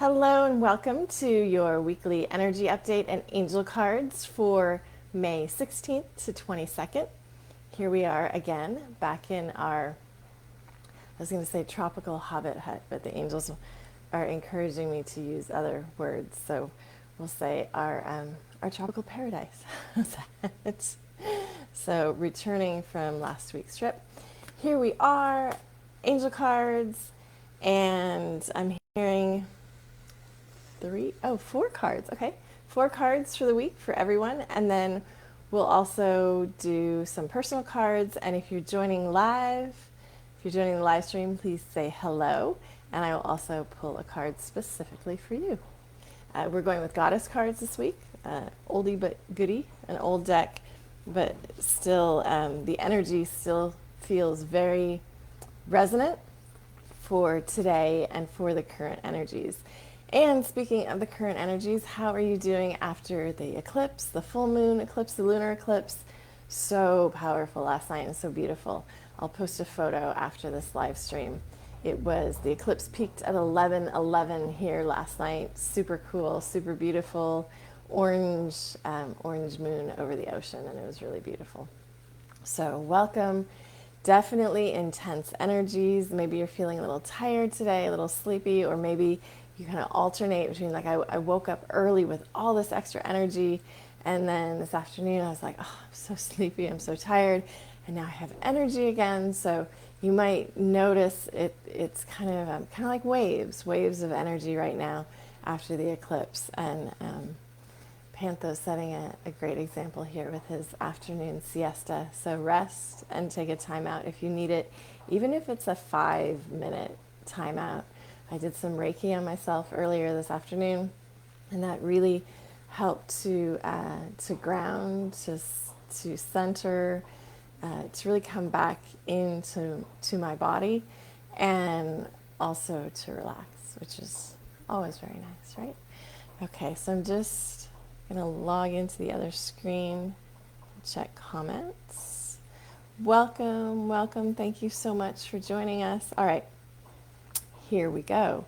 Hello and welcome to your weekly energy update and angel cards for May 16th to 22nd. Here we are again, back in our, I was going to say tropical hobbit hut, but the angels are encouraging me to use other words. So we'll say our tropical paradise. So returning from last week's trip, here we are, angel cards, and I'm hearing four cards. Okay. Four cards for the week for everyone. And then we'll also do some personal cards. And if you're joining the live stream, please say hello. And I will also pull a card specifically for you. We're going with goddess cards this week. Oldie but goodie, an old deck, but still the energy still feels very resonant for today and for the current energies. And speaking of the current energies, how are you doing after the eclipse, the full moon eclipse, the lunar eclipse? So powerful last night and so beautiful. I'll post a photo after this live stream. The eclipse peaked at 11:11 here last night. Super cool, super beautiful, orange moon over the ocean, and it was really beautiful. So welcome. Definitely intense energies. Maybe you're feeling a little tired today, a little sleepy, or maybe you kind of alternate between I woke up early with all this extra energy, and then this afternoon I was like, oh, I'm so sleepy, I'm so tired, and now I have energy again. So you might notice it's kind of like waves of energy right now after the eclipse. And Pantho's setting a great example here with his afternoon siesta. So rest and take a time out if you need it, even if it's a 5-minute timeout. I did some Reiki on myself earlier this afternoon, and that really helped to ground, to center, to really come back into my body, and also to relax, which is always very nice, right? Okay, so I'm just going to log into the other screen, check comments. Welcome. Thank you so much for joining us. All right, here we go.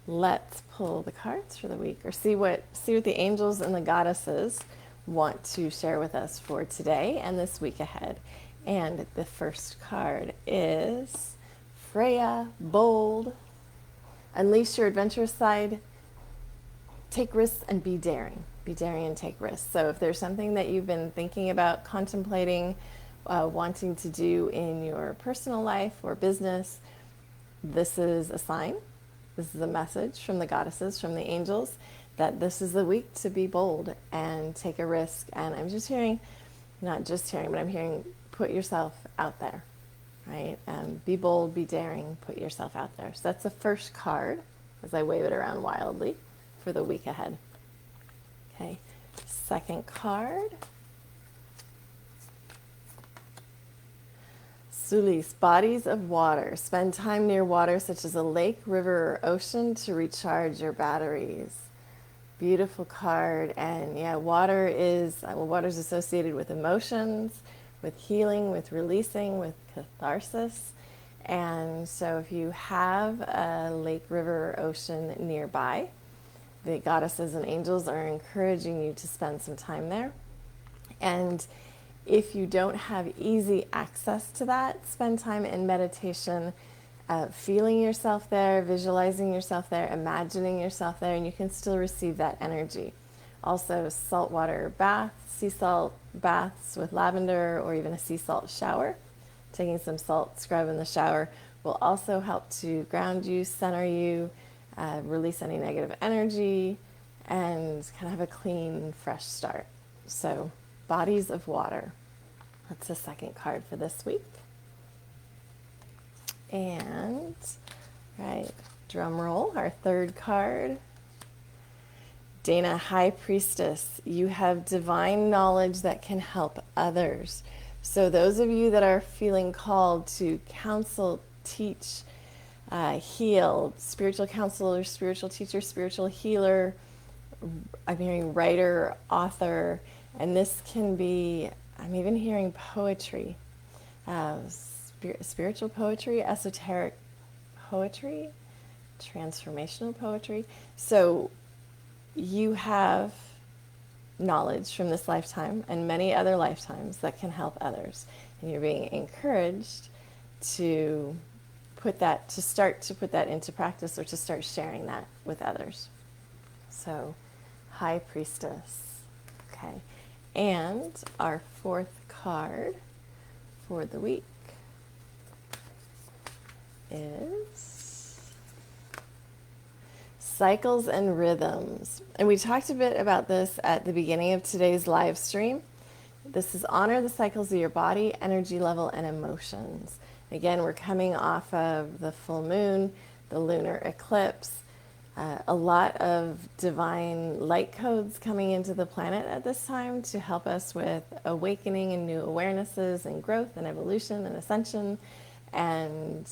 Let's pull the cards for the week, or see what the angels and the goddesses want to share with us for today and this week ahead. And the first card is Freya, bold. Unleash your adventurous side. Take risks and be daring. Be daring and take risks. So if there's something that you've been thinking about, contemplating, wanting to do in your personal life or business, this is a sign. This is a message from the goddesses, from the angels, that this is the week to be bold and take a risk. And I'm just hearing, not just hearing, but I'm hearing, put yourself out there, right? Be bold, be daring, put yourself out there. So that's the first card as I wave it around wildly for the week ahead. Okay, second card. Sulis, bodies of water. Spend time near water such as a lake, river, or ocean to recharge your batteries. Beautiful card. And yeah, water's associated with emotions, with healing, with releasing, with catharsis. And so if you have a lake, river, or ocean nearby, the goddesses and angels are encouraging you to spend some time there. And if you don't have easy access to that, spend time in meditation, feeling yourself there, visualizing yourself there, imagining yourself there, and you can still receive that energy. Also, saltwater baths, sea salt baths with lavender, or even a sea salt shower. Taking some salt scrub in the shower will also help to ground you, center you, release any negative energy, and kind of have a clean, fresh start. So, bodies of water. That's the second card for this week. And, right, drum roll, our third card. Dana, High Priestess, you have divine knowledge that can help others. So those of you that are feeling called to counsel, teach, heal, spiritual counselor, spiritual teacher, spiritual healer, I'm hearing writer, author, and this can be, I'm even hearing poetry, spiritual poetry, esoteric poetry, transformational poetry. So you have knowledge from this lifetime and many other lifetimes that can help others. And you're being encouraged to start to put that into practice or to start sharing that with others. So, High Priestess. Okay. And our fourth card for the week is Cycles and Rhythms. And we talked a bit about this at the beginning of today's live stream. This is honor the cycles of your body, energy level, and emotions. Again, we're coming off of the full moon, the lunar eclipse, a lot of divine light codes coming into the planet at this time to help us with awakening and new awarenesses and growth and evolution and ascension and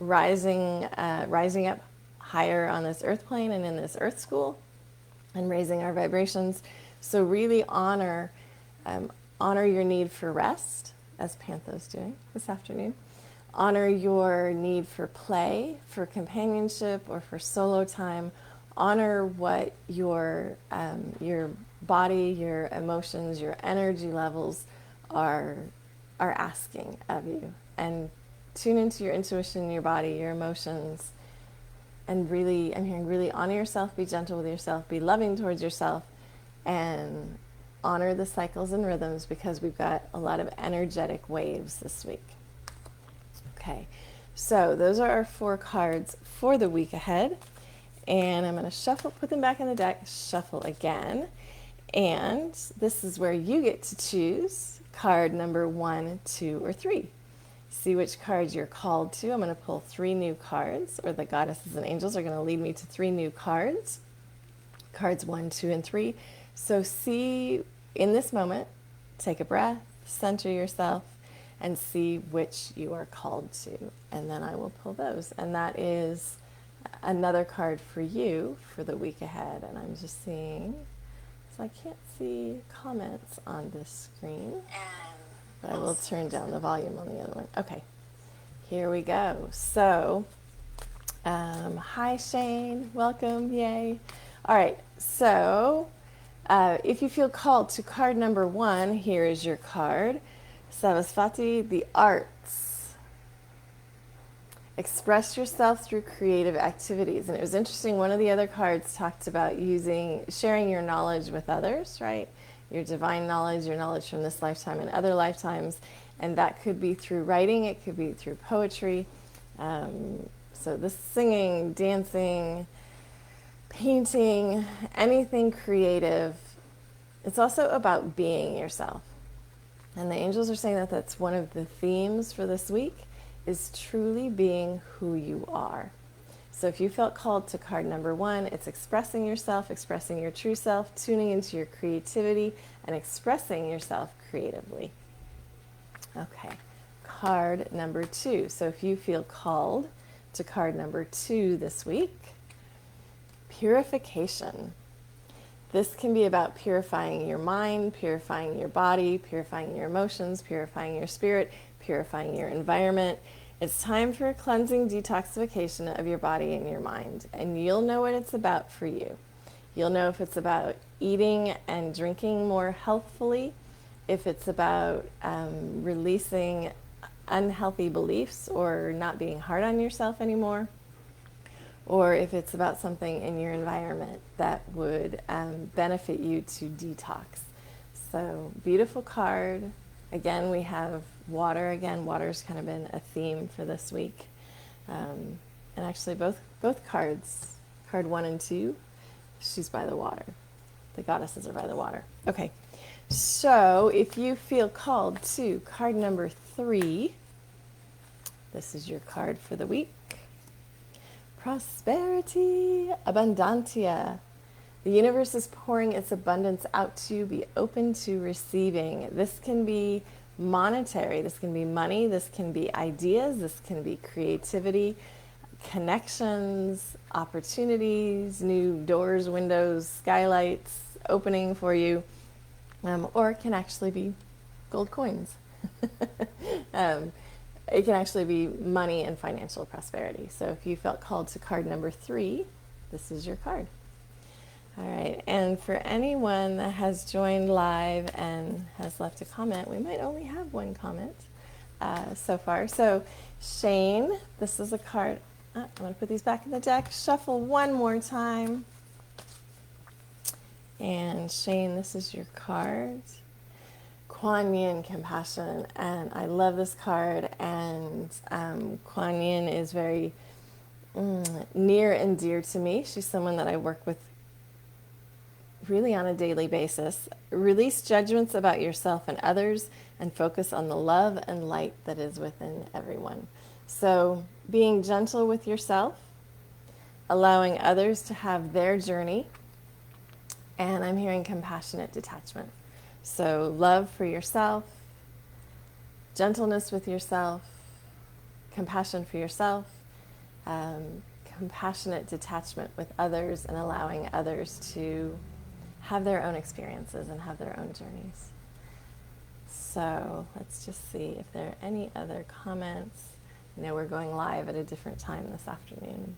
rising up higher on this earth plane and in this earth school and raising our vibrations. So really honor your need for rest, as Pantho's doing this afternoon. Honor your need for play, for companionship, or for solo time. Honor what your body, your emotions, your energy levels are asking of you. And tune into your intuition, your body, your emotions. And really, I'm hearing really honor yourself, be gentle with yourself, be loving towards yourself, and honor the cycles and rhythms because we've got a lot of energetic waves this week. Okay, so those are our 4 cards for the week ahead. And I'm going to shuffle, put them back in the deck, shuffle again. And this is where you get to choose card number 1, 2, or 3. See which cards you're called to. I'm going to pull 3 new cards, or the goddesses and angels are going to lead me to 3 new cards. Cards 1, 2, and 3. So see in this moment, take a breath, center yourself, and see which you are called to. And then I will pull those. And that is another card for you for the week ahead. And I'm just seeing, so I can't see comments on this screen, but I will turn down the volume on the other one. Okay, here we go. So, hi Shane, welcome, yay. All right, so if you feel called to card number 1, here is your card. Saraswati, the arts. Express yourself through creative activities. And it was interesting, one of the other cards talked about sharing your knowledge with others, right? Your divine knowledge, your knowledge from this lifetime and other lifetimes. And that could be through writing, it could be through poetry. So this singing, dancing, painting, anything creative. It's also about being yourself. And the angels are saying that that's one of the themes for this week, is truly being who you are. So if you felt called to card number 1, it's expressing yourself, expressing your true self, tuning into your creativity, and expressing yourself creatively. Okay, card number 2. So if you feel called to card number 2 this week, purification. This can be about purifying your mind, purifying your body, purifying your emotions, purifying your spirit, purifying your environment. It's time for a cleansing detoxification of your body and your mind. And you'll know what it's about for you. You'll know if it's about eating and drinking more healthfully, if it's about releasing unhealthy beliefs or not being hard on yourself anymore, or if it's about something in your environment that would benefit you to detox. So beautiful card. Again, we have water. Again, water's kind of been a theme for this week. And actually both cards, card 1 and 2, she's by the water. The goddesses are by the water. Okay, so if you feel called to card number 3, this is your card for the week. Prosperity, abundantia. The universe is pouring its abundance out to you. Be open to receiving. This can be monetary. This can be money. This can be ideas. This can be creativity, connections, opportunities, new doors, windows, skylights opening for you, or it can actually be gold coins. It can actually be money and financial prosperity. So if you felt called to card number 3, this is your card. All right, and for anyone that has joined live and has left a comment, we might only have one comment so far. So Shane, this is a card. I'm going to put these back in the deck. Shuffle one more time. And Shane, this is your card. Kuan Yin, compassion. And I love this card. And Kuan Yin is very near and dear to me. She's someone that I work with really on a daily basis. Release judgments about yourself and others and focus on the love and light that is within everyone. So being gentle with yourself, allowing others to have their journey, and I'm hearing compassionate detachment. So love for yourself, gentleness with yourself, compassion for yourself, compassionate detachment with others, and allowing others to have their own experiences and have their own journeys. So let's just see if there are any other comments. I know we're going live at a different time this afternoon.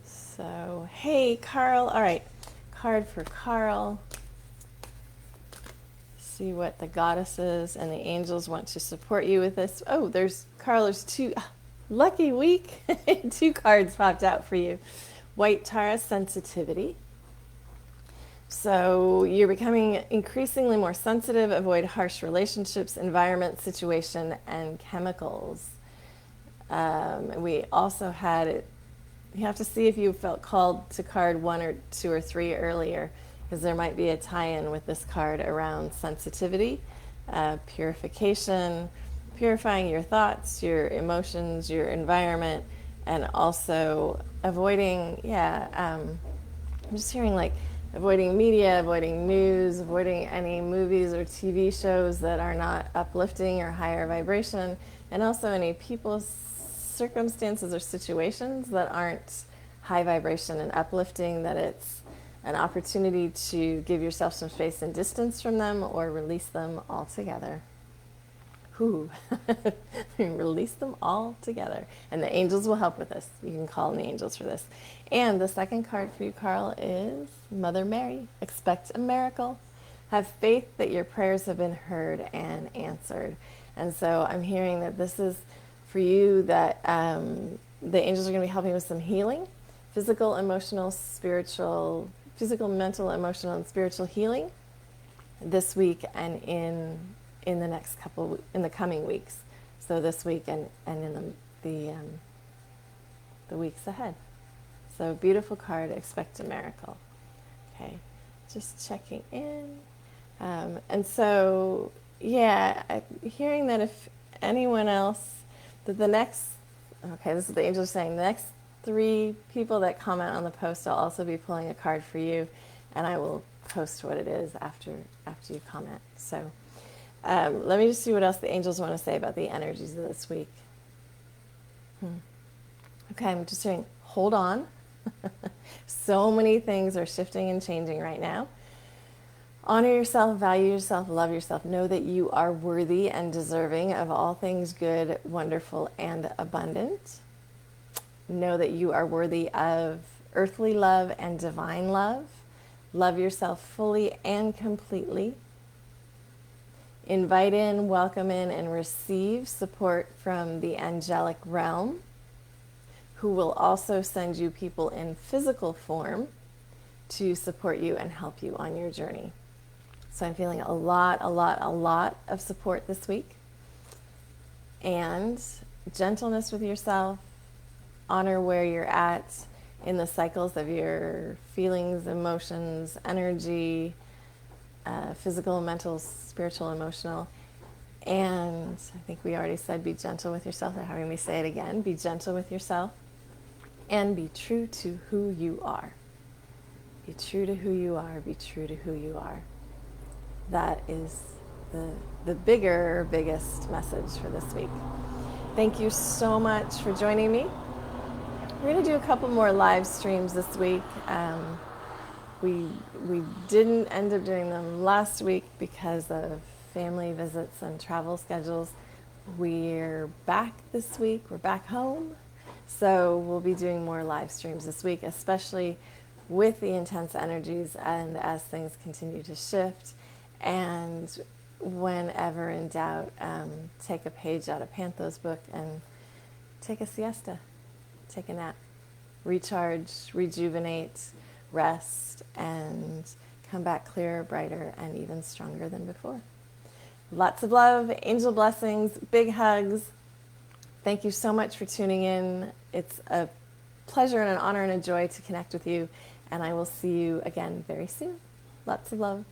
So, hey, Carl. All right, card for Carl. See what the goddesses and the angels want to support you with this. Oh, there's Carl. There's 2. Lucky week. 2 cards popped out for you. White Tara, sensitivity. So you're becoming increasingly more sensitive. Avoid harsh relationships, environment, situation, and chemicals. We also had it. You have to see if you felt called to card 1 or 2 or 3 earlier, because there might be a tie-in with this card around sensitivity, purification, purifying your thoughts, your emotions, your environment, and also avoiding, I'm just hearing like avoiding media, avoiding news, avoiding any movies or TV shows that are not uplifting or higher vibration, and also any people, circumstances, or situations that aren't high vibration and uplifting, that it's an opportunity to give yourself some space and distance from them or release them altogether. Release them all together. And the angels will help with this. You can call on the angels for this. And the second card for you, Carl, is Mother Mary. Expect a miracle. Have faith that your prayers have been heard and answered. And so I'm hearing that this is for you, that the angels are going to be helping with some healing, physical, emotional, spiritual, physical, mental, emotional, and spiritual healing this week and in the next in the coming weeks. So this week and in the weeks ahead. So beautiful card, expect a miracle. Okay, just checking in. And so, I'm hearing that if anyone else, that this is the angel saying, the next 3 people that comment on the post, I'll also be pulling a card for you, and I will post what it is after you comment. So let me just see what else the angels want to say about the energies of this week. Okay, I'm just saying, hold on. So many things are shifting and changing right now. Honor yourself, value yourself, love yourself. Know that you are worthy and deserving of all things good, wonderful, and abundant. Know that you are worthy of earthly love and divine love. Love yourself fully and completely. Invite in, welcome in, and receive support from the angelic realm, who will also send you people in physical form to support you and help you on your journey. So I'm feeling a lot of support this week. And gentleness with yourself, honor where you're at in the cycles of your feelings, emotions, energy, physical, mental, spiritual, emotional. And I think we already said be gentle with yourself. They're having me say it again. Be gentle with yourself and be true to who you are. Be true to who you are. Be true to who you are. That is the biggest message for this week. Thank you so much for joining me. We're going to do a couple more live streams this week. We didn't end up doing them last week because of family visits and travel schedules, We're back this week. We're back home. So we'll be doing more live streams this week, especially with the intense energies and as things continue to shift. And whenever in doubt, take a page out of Pantho's book and take a siesta, take a nap, recharge, rejuvenate, rest, and come back clearer, brighter, and even stronger than before. Lots of love, angel blessings, big hugs. Thank you so much for tuning in. It's a pleasure and an honor and a joy to connect with you, and I will see you again very soon. Lots of love.